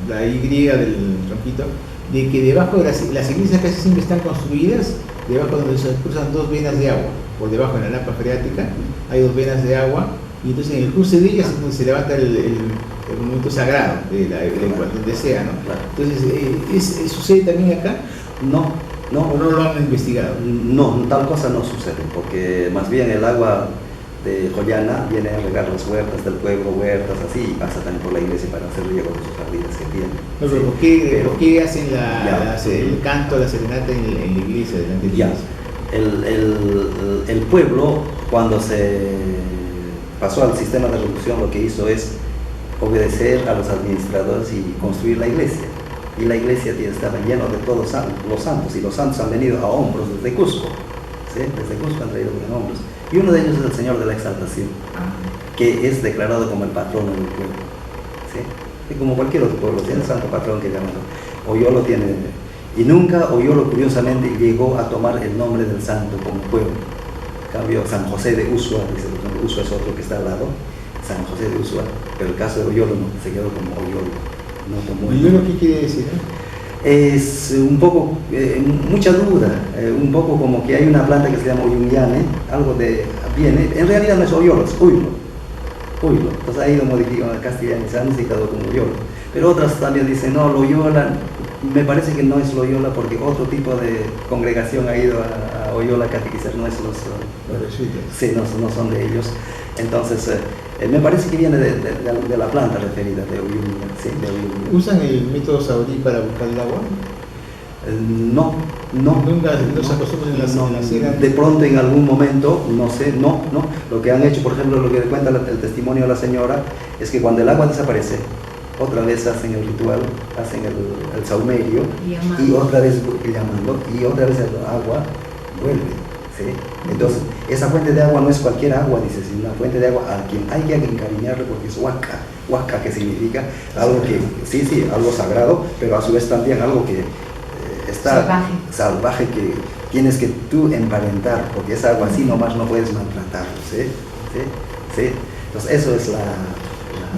Speaker 3: la Y del tronquito, de que debajo de las iglesias casi siempre están construidas, debajo donde se cruzan dos venas de agua, por debajo en la napa freática hay dos venas de agua, y entonces en el cruce de ellas entonces se levanta el monumento sagrado donde sea, ¿no? Entonces, ¿sucede también acá?
Speaker 1: No.
Speaker 3: ¿O no lo han investigado?
Speaker 1: No, tal cosa no sucede, porque más bien el agua de Joyana viene a regar las huertas del pueblo, huertas así, y pasa también por la iglesia para hacer riego de sus jardines que tienen.
Speaker 3: No, pero ¿por qué hacen el canto, la serenata en la iglesia, delante de la iglesia?
Speaker 1: El pueblo, cuando se pasó al sistema de reducción, lo que hizo es obedecer a los administradores y construir la iglesia. Y la iglesia estaba llena de todos los santos, y los santos han venido a hombros desde Cusco, ¿sí? Desde Cusco han traído en hombros. Y uno de ellos es el Señor de la Exaltación, que es declarado como el patrono del pueblo, ¿sí? Y como cualquier otro pueblo, tiene el santo patrón que llaman. Oyolo tiene, y nunca Oyolo curiosamente llegó a tomar el nombre del santo como pueblo. En cambio, San José de Usua, dice, Usua es otro que está al lado, San José de Usua, pero el caso de Oyolo no, se quedó como Oyolo.
Speaker 3: ¿Oyolo qué quiere decir?
Speaker 1: Es un poco, mucha duda, un poco como que hay una planta que se llama Oyunyane, algo de, viene, en realidad no es Oyolo, es Uylo. Entonces ha ido modificando el castellanizando y quedó como Oyolo. Pero otras también dicen, no, Loyola, me parece que no es Loyola porque otro tipo de congregación ha ido a Oyola a catequizar, no es los jesuitas. Sí, no son de ellos. Entonces, Me parece que viene de la planta referida, de Uyuni, sí, de Uyuni.
Speaker 3: ¿Usan el método saurí para buscar el agua?
Speaker 1: No,
Speaker 3: Nunca no se acostumbran en la sierra.
Speaker 1: De pronto en algún momento, no sé, no. Lo que han hecho, por ejemplo, lo que cuenta el testimonio de la señora, es que cuando el agua desaparece, otra vez hacen el ritual, hacen el saumerio, y otra vez llamando, y otra vez el agua vuelve. ¿Sí? Entonces, esa fuente de agua no es cualquier agua, dice, sino una fuente de agua a quien hay que encariñarle porque es huasca, que significa algo que, sí, algo sagrado, pero a su vez también algo que está salvaje, que tienes que tú emparentar, porque esa agua así nomás no puedes maltratarlo, ¿sí? Entonces, eso es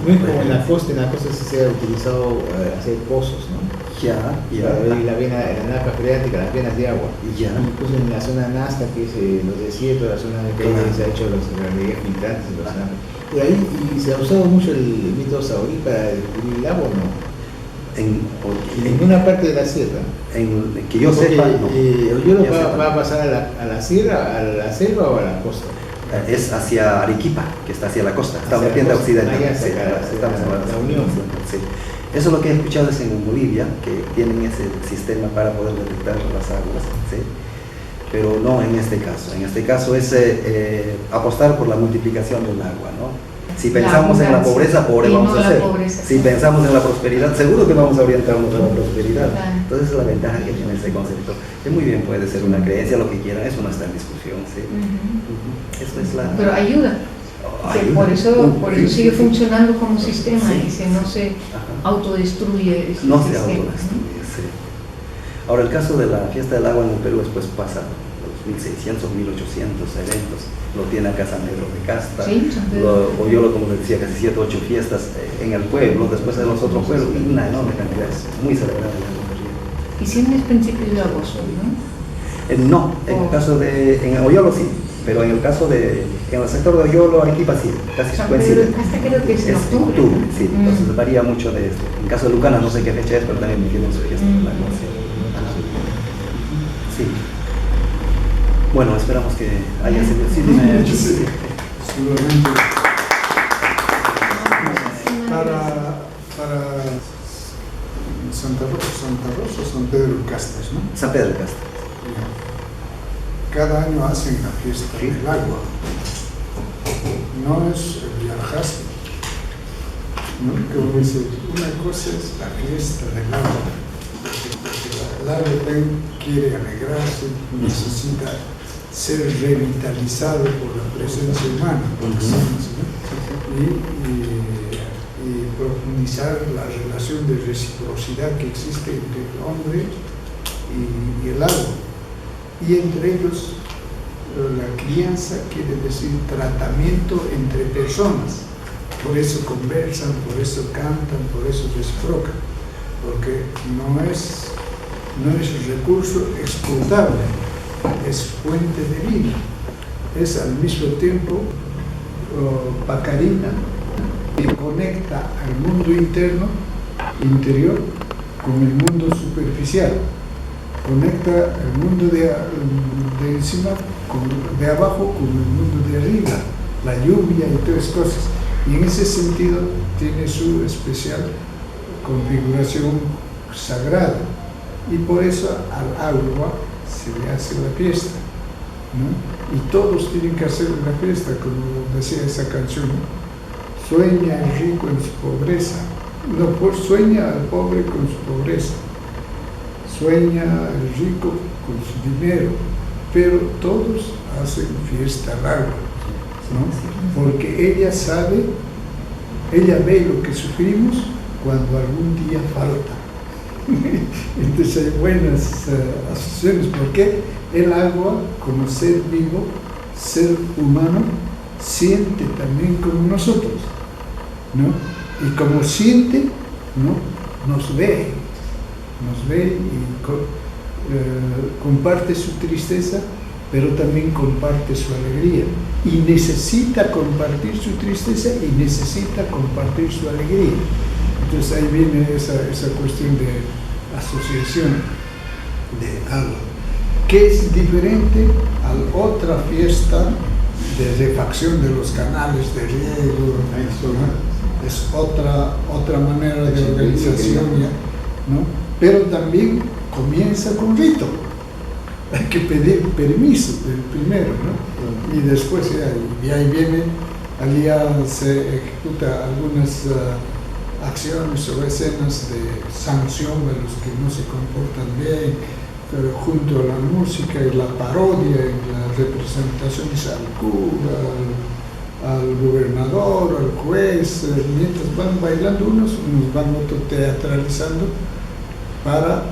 Speaker 3: no es como en la costa sí se ha utilizado hacer pozos, ¿no?
Speaker 1: Ya.
Speaker 3: La vena, la napa freática, las venas de agua.
Speaker 1: Ya.
Speaker 3: Incluso en la zona Nazca, que es los desiertos, la zona de que se ha hecho los filtrantes y los napas. Y ahí se ha usado mucho el método saurí para descubrir el agua, ¿no? En ninguna parte de la sierra.
Speaker 1: Que yo sepa, no.
Speaker 3: ¿Oyolo va a pasar a la sierra, a la selva o a la costa?
Speaker 1: Es hacia Arequipa, que está hacia la costa, está en la vertiente occidental. Estamos en la Unión. Sí. Eso es lo que he escuchado es en Bolivia, que tienen ese sistema para poder detectar las aguas, ¿sí? Pero no en este caso. En este caso es apostar por la multiplicación del agua, ¿no? Si pensamos en la pobreza, pobre vamos a ser. Si pensamos en la prosperidad, seguro que vamos a orientarnos a la prosperidad. Entonces es la ventaja que tiene ese concepto. Que muy bien puede ser una creencia, lo que quieran, eso no está en discusión, ¿sí? Eso es la...
Speaker 2: Pero ayuda. Por eso sigue funcionando como sistema, y no se autodestruye.
Speaker 1: No se autodestruye, sí. Ahora, el caso de la fiesta del agua en el Perú después pasa los 1600, 1800 eventos. Lo tiene acá San Pedro de Casta, o yo como les decía, casi 7 o 8 fiestas en el pueblo, después en los otros pueblos, y una enorme cantidad, muy celebrada en la Lotería.
Speaker 2: Y siempre es principios de agosto, ¿no?
Speaker 1: No, en el caso en Oyolo sí, pero en el caso en el sector de Oyolo, Arequipa sí, casi coincide.
Speaker 2: Hasta creo que es en octubre.
Speaker 1: Sí, entonces varía mucho de esto. En el caso de Lucana no sé qué fecha es, pero también tienen su fiesta del agua. Sí. Bueno, esperamos que haya sido.
Speaker 4: Solamente para Santa Rosa o San Pedro de Castas, ¿no?
Speaker 1: San Pedro de Castas.
Speaker 4: Cada año hacen la fiesta del agua. No es el viajaste, ¿no? Como dice, una cosa es la fiesta del agua. El agua quiere alegrarse, necesita ser revitalizado por la presencia humana, y profundizar la relación de reciprocidad que existe entre el hombre y el agua. Y entre ellos, la crianza quiere decir tratamiento entre personas. Por eso conversan, por eso cantan, por eso reciprocan, porque no es recurso explotable, es fuente de vida, es al mismo tiempo pacarina que conecta al mundo interior con el mundo superficial, conecta el mundo de encima de abajo con el mundo de arriba, la lluvia y todas esas cosas, y en ese sentido tiene su especial configuración sagrada, y por eso al agua se le hace la fiesta, ¿no? Y todos tienen que hacer una fiesta, como decía esa canción, sueña el rico en su pobreza, no, sueña al pobre con su pobreza, sueña el rico con su dinero, pero todos hacen fiesta al agua, ¿no? Porque ella sabe, ella ve lo que sufrimos cuando algún día falta. Entonces hay buenas asociaciones, porque el agua, como ser vivo, ser humano, siente también como nosotros, ¿no? Y como siente, ¿no? Nos ve y comparte su tristeza, pero también comparte su alegría, y necesita compartir su tristeza y necesita compartir su alegría. Entonces ahí viene esa cuestión de asociación de agua, que es diferente a la otra fiesta de refacción de los canales de riego, ¿no? Es otra manera de organización ya, ¿no? Pero también comienza con rito. Hay que pedir permiso del primero, ¿no? Y después y ahí viene, allí ya se ejecuta algunas acciones o escenas de sanción a los que no se comportan bien, pero junto a la música y la parodia y las representaciones al cura, al gobernador, al juez, mientras van bailando unos van teatralizando para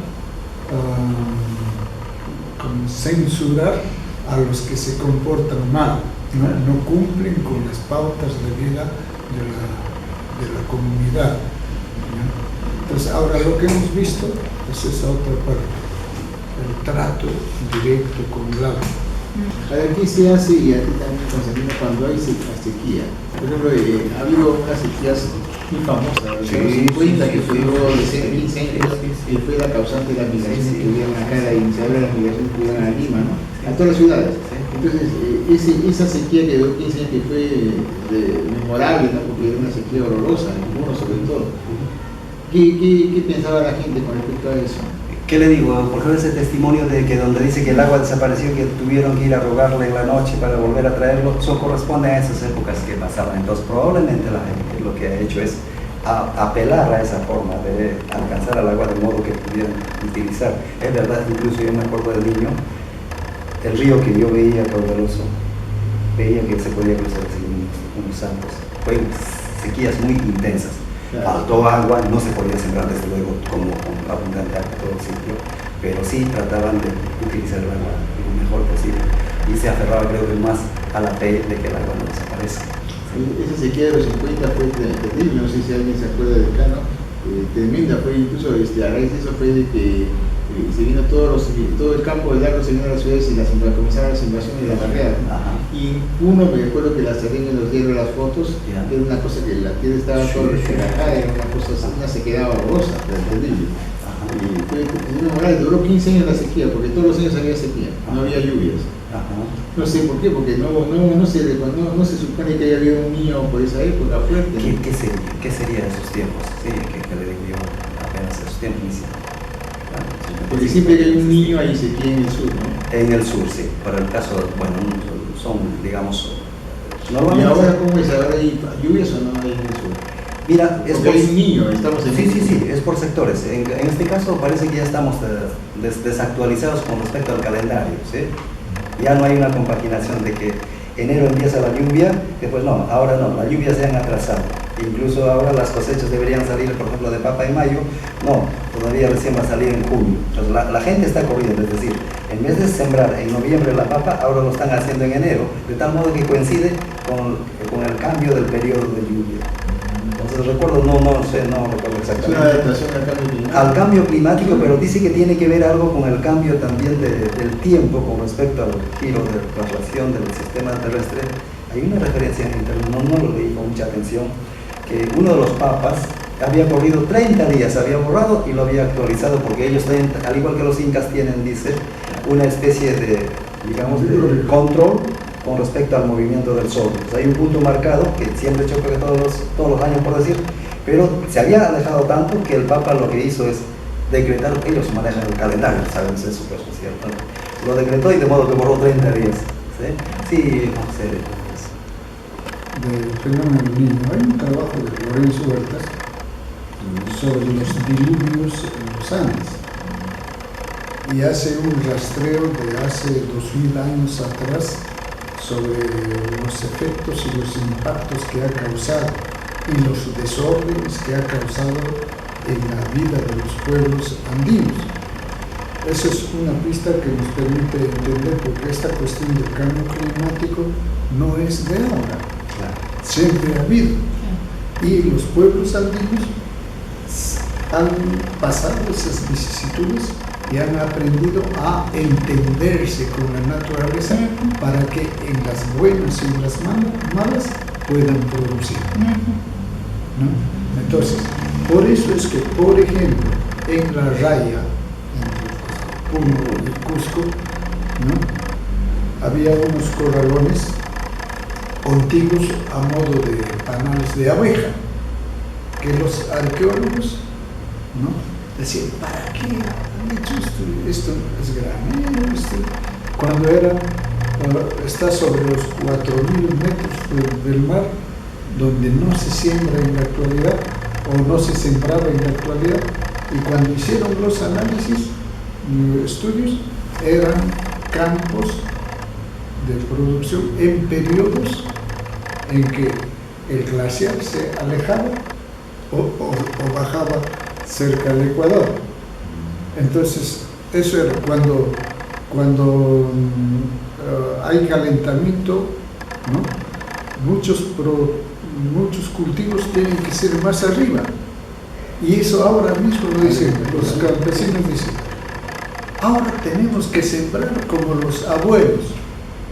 Speaker 4: censurar a los que se comportan mal, no cumplen con las pautas de vida de la comunidad, ¿no? Entonces ahora lo que hemos visto es esa otra parte, el trato directo con el agua.
Speaker 3: Aquí se hace, y aquí también Constantino, cuando hay sequía. Por ejemplo, ha habido unas sequías muy famosas, en los 50, que fue luego de 15 años, que fue la causante de la migración que hubieron acá, la iniciadora de la migración que hubieron a Lima, ¿no? A todas las ciudades. Entonces, esa sequía que duró 15 años, que fue memorable, ¿no? Porque era una sequía horrorosa, en algunos sobre todo. ¿Qué pensaba la gente con respecto a eso?
Speaker 1: ¿Qué le digo? Por ejemplo, ese testimonio de que donde dice que el agua desapareció, que tuvieron que ir a rogarle en la noche para volver a traerlo, eso corresponde a esas épocas que pasaban. Entonces, probablemente la gente lo que ha hecho es apelar a esa forma de alcanzar al agua de modo que pudieran utilizar. Es verdad, incluso yo me acuerdo del niño, el río que yo veía caudaloso, veía que se podía cruzar así unos santos. Fue sequías muy intensas. Faltó agua, no se podía sembrar desde luego como abundante agua en todo el sitio, pero sí trataban de utilizar el agua lo mejor posible y se aferraba, creo que más a la fe de que el agua no desaparezca.
Speaker 3: Esa sequía de los 50 fue terrible, no sé si alguien se acuerda del Cano, tremenda, fue incluso a raíz de eso fue de que se vino todo el campo del agro, se vino a las ciudades y comenzaron las invasiones y las barreras, ¿no? Y me acuerdo que las sardines nos dieron las fotos, era una cosa que la tierra estaba toda relajada, era una sequedad horrorosa, terrible. Y fue memorable, duró 15 años la sequía, porque todos los años había sequía, no había lluvias. No sé por qué, porque no se supone que haya habido un niño por esa época fuerte.
Speaker 1: ¿Qué sería esos tiempos? Sí, que le digo yo, apenas esos tiempos.
Speaker 3: Porque siempre que hay un niño hay sequía en el sur, ¿no?
Speaker 1: En el sur, sí. Para el caso, bueno, son, digamos,
Speaker 3: normalmente... ¿Y ahora cómo es? ¿Ahora hay lluvias o no hay en el sur?
Speaker 1: Mira, es
Speaker 3: porque hay un niño, estamos en...
Speaker 1: Sí, es por sectores. En este caso parece que ya estamos desactualizados con respecto al calendario, ¿sí? Ya no hay una compaginación de que enero empieza la lluvia, después no, ahora no, las lluvias se han atrasado. Incluso ahora las cosechas deberían salir, por ejemplo, de papa en mayo, no, todavía recién va a salir en junio. Entonces la gente está corriendo, es decir, en vez de sembrar en noviembre la papa, ahora lo están haciendo en enero, de tal modo que coincide con el cambio del periodo de lluvia. Entonces recuerdo, no recuerdo exactamente.
Speaker 3: Es una adaptación al cambio climático.
Speaker 1: Al cambio climático, pero dice que tiene que ver algo con el cambio también del tiempo con respecto al giro de traslación del sistema terrestre. Hay una referencia en internet, no lo leí con mucha atención, que uno de los papas había corrido 30 días, había borrado y lo había actualizado, porque ellos tienen, al igual que los incas tienen, dice, una especie de, digamos, de control con respecto al movimiento del sol. Pues hay un punto marcado que siempre choca todos los años, por decir, pero se había alejado tanto que el Papa lo que hizo es decretar, ellos manejan el calendario, saben, es súper social, ¿no? Lo decretó y de modo que borró 30 días. Sí, no sé.
Speaker 4: Del fenómeno del niño. Hay un trabajo de Lorenzo Huertas sobre los diluvios en los Andes y hace un rastreo de hace 2000 años atrás sobre los efectos y los impactos que ha causado y los desórdenes que ha causado en la vida de los pueblos andinos. Esa es una pista que nos permite entender porque esta cuestión del cambio climático no es de ahora, siempre ha habido. Y los pueblos andinos han pasado esas vicisitudes y han aprendido a entenderse con la naturaleza para que en las buenas y en las malas puedan producir, ¿no? Entonces, por eso es que, por ejemplo, en la raya entre Puno y Cusco, ¿no?, había unos corralones antiguos a modo de panales de abeja, que los arqueólogos, ¿no?, decían, ¿para qué han hecho esto? Esto es granero, esto, cuando está sobre los 4.000 metros del mar, donde no se siembra en la actualidad, o no se sembraba en la actualidad, y cuando hicieron los análisis, estudios, eran campos de producción en periodos en que el glaciar se alejaba o bajaba cerca del Ecuador. Entonces, eso era cuando hay calentamiento, ¿no?, muchos cultivos tienen que ser más arriba. Y eso ahora mismo lo dicen, los campesinos dicen, ahora tenemos que sembrar como los abuelos.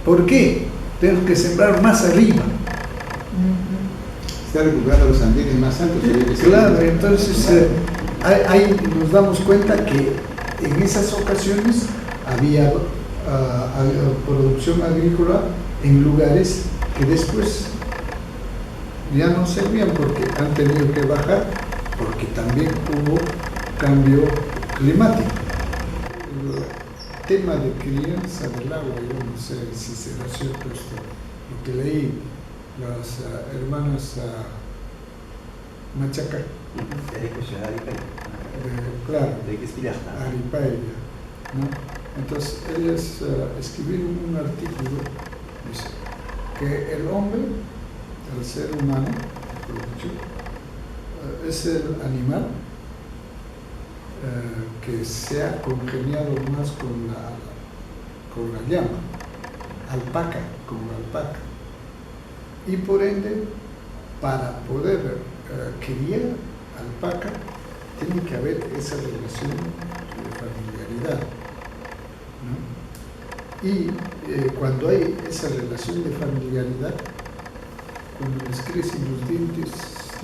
Speaker 4: ¿Por qué? Tenemos que sembrar más arriba.
Speaker 3: Está recuperando los andenes más altos.
Speaker 4: Claro, entonces ahí nos damos cuenta que en esas ocasiones había producción agrícola en lugares que después ya no servían porque han tenido que bajar, porque también hubo cambio climático. El tema de crianza del agua, yo no sé si será cierto esto, lo que leí, las hermanas Machaca, claro, Aripaya, ¿no? Entonces ellas escribieron un artículo, dice que el hombre, el ser humano, es el animal que se ha congeniado más con la llama, alpaca, como la alpaca, y por ende, para poder criar alpaca, tiene que haber esa relación de familiaridad, ¿no? Y cuando hay esa relación de familiaridad, cuando les crecen los dientes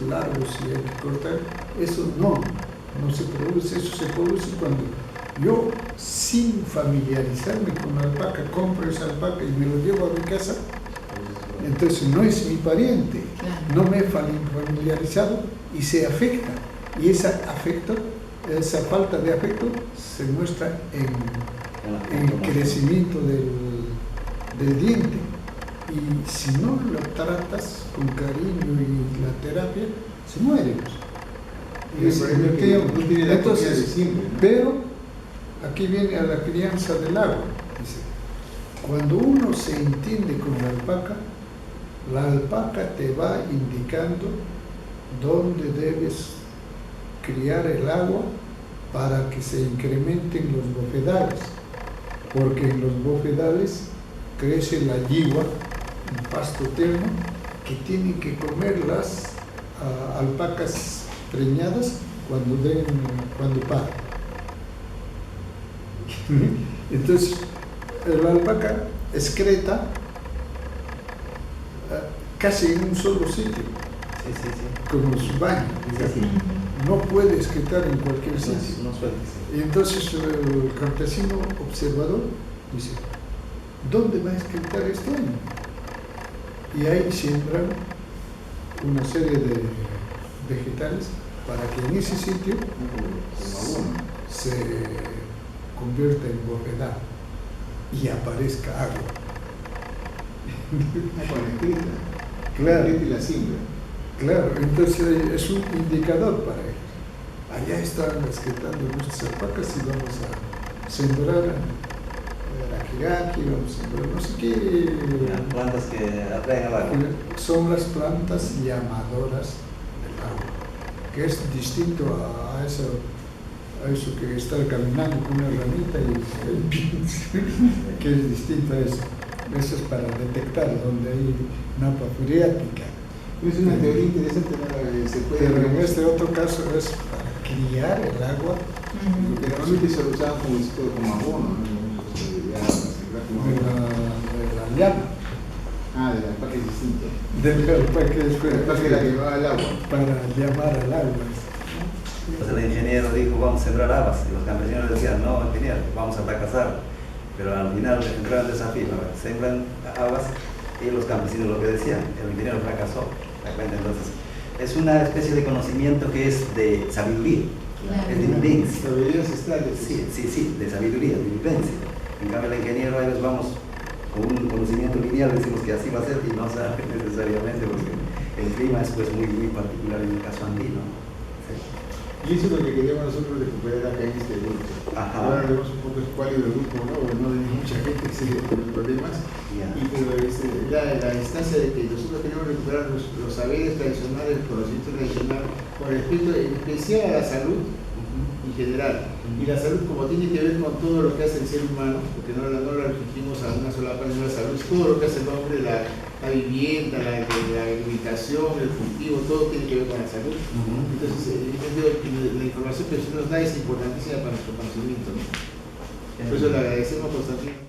Speaker 4: largos y hay que cortar, eso no se produce, eso se produce cuando yo, sin familiarizarme con la alpaca, compro esa alpaca y me lo llevo a mi casa, entonces no es mi pariente, no me he familiarizado y se afecta, y ese afecto, esa falta de afecto se muestra en el crecimiento del diente. Y si no lo tratas con cariño y la terapia, se muere. Entonces, pero aquí viene a la crianza del agua. Dice, cuando uno se entiende con la alpaca te va indicando dónde debes criar el agua para que se incrementen los bofedales, porque en los bofedales crece la yigua, un pasto tierno, que tienen que comer las alpacas preñadas cuando paren. Entonces, la alpaca excreta casi en un solo sitio, como su baño, no puede excretar en cualquier sitio. Y entonces el campesino observador dice, ¿dónde va a excretar este año? Y ahí siembran una serie de vegetales para que en ese sitio se convierta en bofedal y aparezca agua. Claro,
Speaker 3: y la siembra.
Speaker 4: Claro, entonces es un indicador para ellos. Allá están excretando nuestras alpacas y vamos a sembrar raquiraqui, vamos a sembrar no sé qué.
Speaker 1: Plantas que atraen al agua.
Speaker 4: Son las plantas llamadoras del agua, que es distinto a eso que estar caminando con una ramita y que es distinto a eso. Eso es para detectar donde hay napa freática.
Speaker 3: Es una teoría interesante,
Speaker 4: pero en este otro caso es para criar el agua.
Speaker 3: Porque normalmente se lo usaban como abono,
Speaker 4: de la llama.
Speaker 3: De la alpaca es distinto.
Speaker 4: Del alpaca es
Speaker 3: la que llevaba al agua.
Speaker 4: Para llamar al agua.
Speaker 1: Entonces el ingeniero dijo, vamos a sembrar habas, y los campesinos decían, no, ingeniero, vamos a fracasar. Pero al final entraron el desafío, sembran habas Y los campesinos lo que decían, el ingeniero fracasó. Entonces, es una especie de conocimiento que es de sabiduría,
Speaker 2: Claro.
Speaker 1: es de vivencia.
Speaker 3: Sabiduría ancestral.
Speaker 1: Sí, de sabiduría, de vivencia. En cambio, el ingeniero, ahí nos vamos con un conocimiento lineal, decimos que así va a ser y no sabe necesariamente, porque el clima es pues muy particular en el caso andino. Sí.
Speaker 3: Y eso es lo que queríamos nosotros recuperar acá en este grupo.
Speaker 1: Ajá.
Speaker 3: Ahora vemos un poco escuálido el grupo, no hay mucha gente que sigue con los problemas.
Speaker 1: Ya.
Speaker 3: Y pero la instancia de que nosotros queremos recuperar los saberes tradicionales, el conocimiento tradicional, con respecto en especial a la salud en general. Y la salud como tiene que ver con todo lo que hace el ser humano, porque no la restringimos a una sola parte de la salud, todo lo que hace el hombre, la vivienda, la ubicación, el cultivo, todo tiene que ver con la salud. Entonces, la información que usted nos da es importantísima para nuestro conocimiento, ¿no? Por eso le agradecemos, Constantino.